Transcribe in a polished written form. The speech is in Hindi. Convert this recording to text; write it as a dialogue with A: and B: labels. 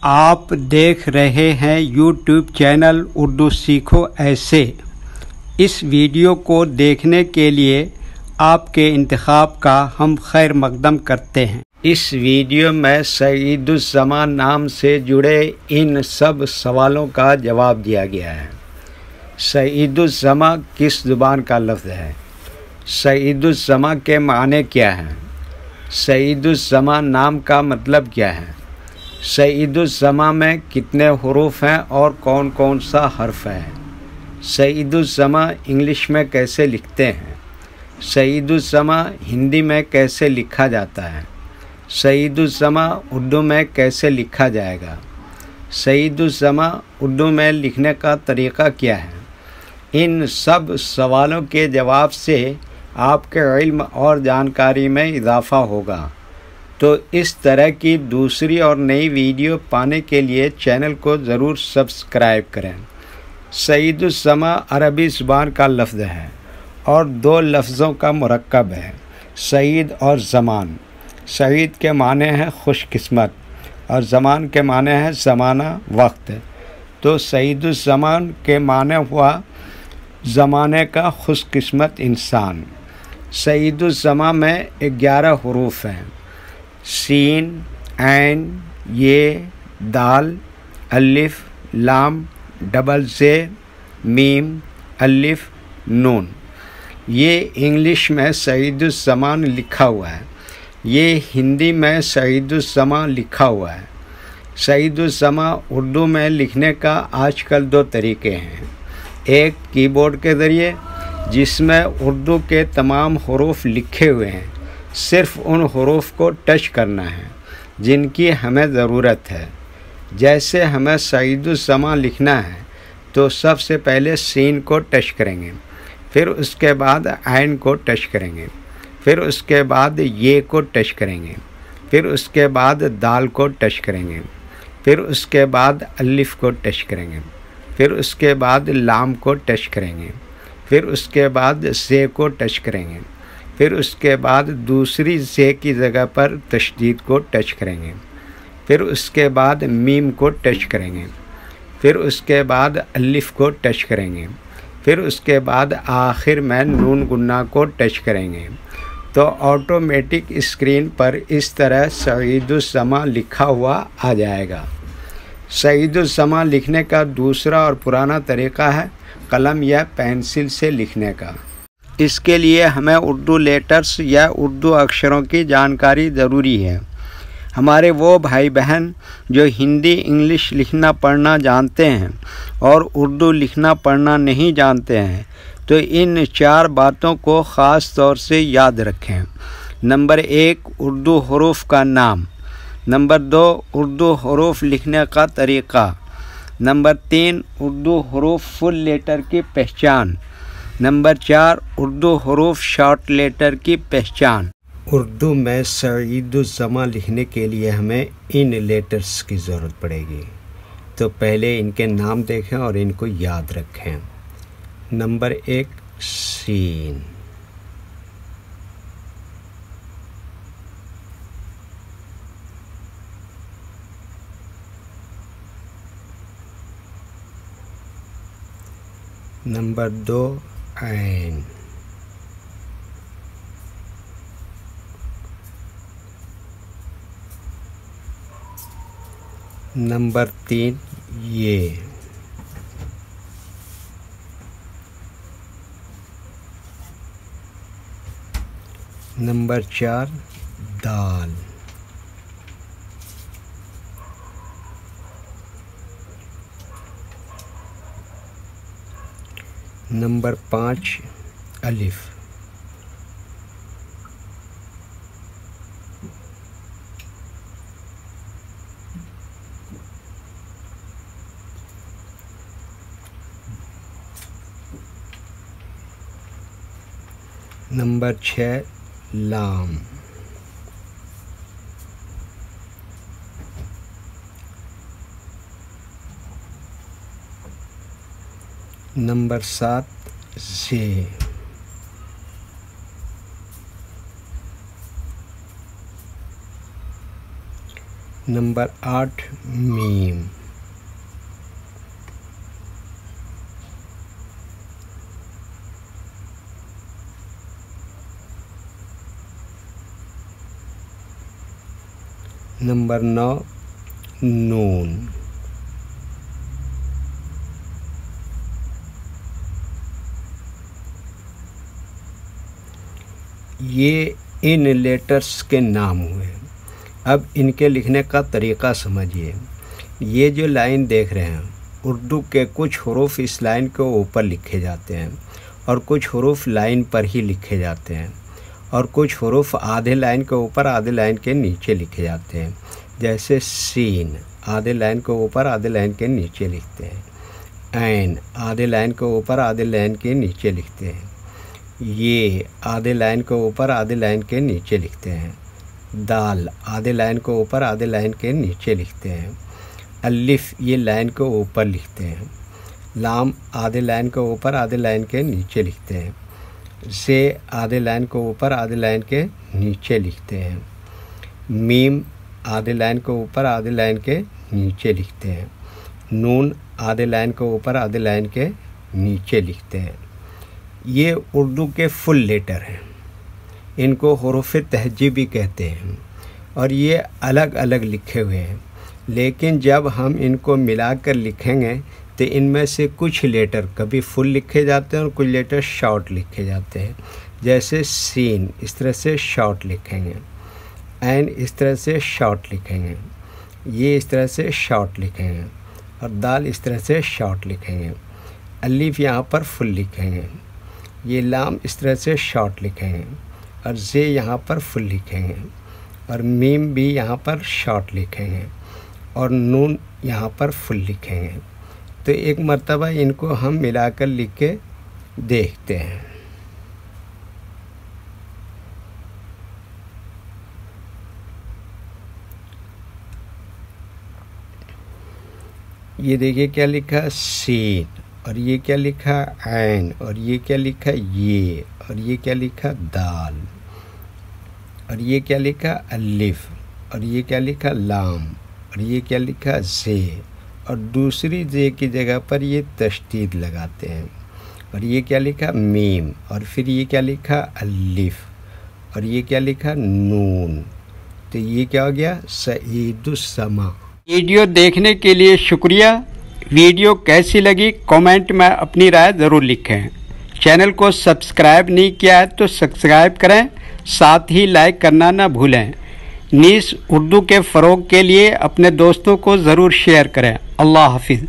A: आप देख रहे हैं यूट्यूब चैनल उर्दू सीखो ऐसे। इस वीडियो को देखने के लिए आपके इंतखाब का हम खैर मकदम करते हैं। इस वीडियो में सईदुज़्ज़मान नाम से जुड़े इन सब सवालों का जवाब दिया गया है। सईदुज़्ज़मान किस ज़ुबान का लफ्ज़ है? सईदुज़्ज़मान के माने क्या हैं? सईदुज़्ज़मान नाम का मतलब क्या है? सईदुज़्ज़मान में कितने हुरूफ हैं और कौन कौन सा हर्फ है? सईदुज़्ज़मान इंग्लिश में कैसे लिखते हैं? सईदुज़्ज़मान हिंदी में कैसे लिखा जाता है? सईदुज़्ज़मान उर्दू में कैसे लिखा जाएगा? सईदुज़्ज़मान उर्दू में लिखने का तरीक़ा क्या है? इन सब सवालों के जवाब से आपके इल्म और जानकारी में इजाफ़ा होगा। तो इस तरह की दूसरी और नई वीडियो पाने के लिए चैनल को ज़रूर सब्सक्राइब करें। सईदुज़्ज़मान अरबी ज़ुबान का लफ्ज़ है और दो लफ्ज़ों का मुरक्कब है, सईद और ज़मान। सईद के माने हैं खुशकिस्मत और ज़मान के माने हैं ज़माना, वक्त। तो सईदुज़्ज़मान के माने हुआ ज़माने का खुशकिस्मत इंसान। सईदुज़्ज़मान में 11 हुरूफ हैं, सीन, ऐन, ये, दाल, अलिफ, लाम, डबल ज़े, मीम, अलिफ, नून। ये इंग्लिश में सईदुज़्ज़मान लिखा हुआ है, ये हिंदी में सईदुज़्ज़मान लिखा हुआ है। सईदुज़्ज़मान उर्दू में लिखने का आजकल 2 तरीक़े हैं। एक कीबोर्ड के ज़रिए, जिसमें उर्दू के तमाम हुरूफ लिखे हुए हैं, सिर्फ़ उन हुरूफ को टच करना है जिनकी हमें ज़रूरत है। जैसे हमें सईदुज़्ज़मान लिखना है तो सबसे पहले सीन को टच करेंगे, फिर उसके बाद ऐन को टच करेंगे, फिर उसके बाद ये को टच करेंगे, फिर उसके बाद दाल को टच करेंगे, फिर उसके बाद अलिफ को टच करेंगे, फिर उसके बाद लाम को टच करेंगे, फिर उसके बाद से को टच करेंगे, फिर उसके बाद दूसरी से की जगह पर तशदीद को टच करेंगे, फिर उसके बाद मीम को टच करेंगे, फिर उसके बाद अलिफ को टच करेंगे, फिर उसके बाद आखिर में नून गुन्ना को टच करेंगे। तो ऑटोमेटिक स्क्रीन पर इस तरह सईदुज़्ज़मान लिखा हुआ आ जाएगा। सईदुज़्ज़मान लिखने का दूसरा और पुराना तरीक़ा है कलम या पेंसिल से लिखने का। इसके लिए हमें उर्दू लेटर्स या उर्दू अक्षरों की जानकारी ज़रूरी है। हमारे वो भाई बहन जो हिंदी इंग्लिश लिखना पढ़ना जानते हैं और उर्दू लिखना पढ़ना नहीं जानते हैं, तो इन 4 बातों को ख़ास तौर से याद रखें। नंबर 1, उर्दू हुरूफ का नाम। नंबर 2, उर्दू हुरूफ लिखने का तरीक़ा। नंबर 3, उर्दू हुरूफ फुल लेटर की पहचान। नंबर 4, उर्दू हुरूफ शॉर्ट लेटर की पहचान। उर्दू में सईदुज़्ज़मान लिखने के लिए हमें इन लेटर्स की ज़रूरत पड़ेगी। तो पहले इनके नाम देखें और इनको याद रखें। नंबर 1, सीन। नंबर 2, ऐन। नंबर 3, ये। नंबर 4, दाल। नंबर 5, अलिफ। नंबर 6, लाम। नंबर 7, ज़े। Number 8 meme. नंबर 9 नून। ये इन लेटर्स के नाम हुए। अब इनके लिखने का तरीक़ा समझिए। ये जो लाइन देख रहे हैं, उर्दू के कुछ हरूफ इस लाइन के ऊपर लिखे जाते हैं और कुछ हरूफ लाइन पर ही लिखे जाते हैं और कुछ हरूफ आधे लाइन के ऊपर आधे लाइन के नीचे लिखे जाते हैं। जैसे सीन आधे लाइन के ऊपर आधे लाइन के नीचे लिखते हैं। ऐन आधे लाइन के ऊपर आधे लाइन के नीचे लिखते हैं। ये आधे लाइन के ऊपर आधे लाइन के नीचे लिखते हैं। दाल आधे लाइन के ऊपर आधे लाइन के नीचे लिखते हैं। अलिफ ये लाइन के ऊपर लिखते हैं। लाम आधे लाइन के ऊपर आधे लाइन के नीचे लिखते हैं। से आधे लाइन के ऊपर आधे लाइन के नीचे लिखते हैं। मीम आधे लाइन के ऊपर आधे लाइन के नीचे लिखते हैं। नून आधे लाइन के ऊपर आधे लाइन के नीचे लिखते हैं। ये उर्दू के फुल लेटर हैं। इनको हुरूफ तहजीबी कहते हैं और ये अलग अलग लिखे हुए हैं, लेकिन जब हम इनको मिलाकर लिखेंगे तो इनमें से कुछ लेटर कभी फुल लिखे जाते हैं और कुछ लेटर शॉर्ट लिखे जाते हैं। जैसे सीन इस तरह से शॉर्ट लिखेंगे, ऐन इस तरह से शॉर्ट लिखेंगे, ये इस तरह से शॉर्ट लिखेंगे और दाल इस तरह से शॉर्ट लिखेंगे। अलिफ यहाँ पर फुल लिखेंगे। ये लाम इस तरह से शॉर्ट लिखेंगे और जे यहाँ पर फुल लिखेंगे और मीम भी यहाँ पर शॉर्ट लिखेंगे और नून यहाँ पर फुल लिखेंगे। तो एक मर्तबा इनको हम मिलाकर लिख के देखते हैं। ये देखिए क्या लिखा सीन, और ये क्या लिखा ऐन, और ये क्या लिखा ये, और ये क्या लिखा दाल, और ये क्या लिखा अलिफ, और ये क्या लिखा लाम, और ये क्या लिखा जे, और दूसरी जे की जगह पर ये तशदीद लगाते हैं। और ये क्या लिखा मीम, और फिर ये क्या लिखा अलिफ, और ये क्या लिखा नून। तो ये क्या हो गया सईदुस्समा। वीडियो देखने के लिए शुक्रिया। वीडियो कैसी लगी कमेंट में अपनी राय ज़रूर लिखें। चैनल को सब्सक्राइब नहीं किया है तो सब्सक्राइब करें, साथ ही लाइक करना ना भूलें। नीस उर्दू के फ़रोग़ के लिए अपने दोस्तों को ज़रूर शेयर करें। अल्लाह हाफिज़।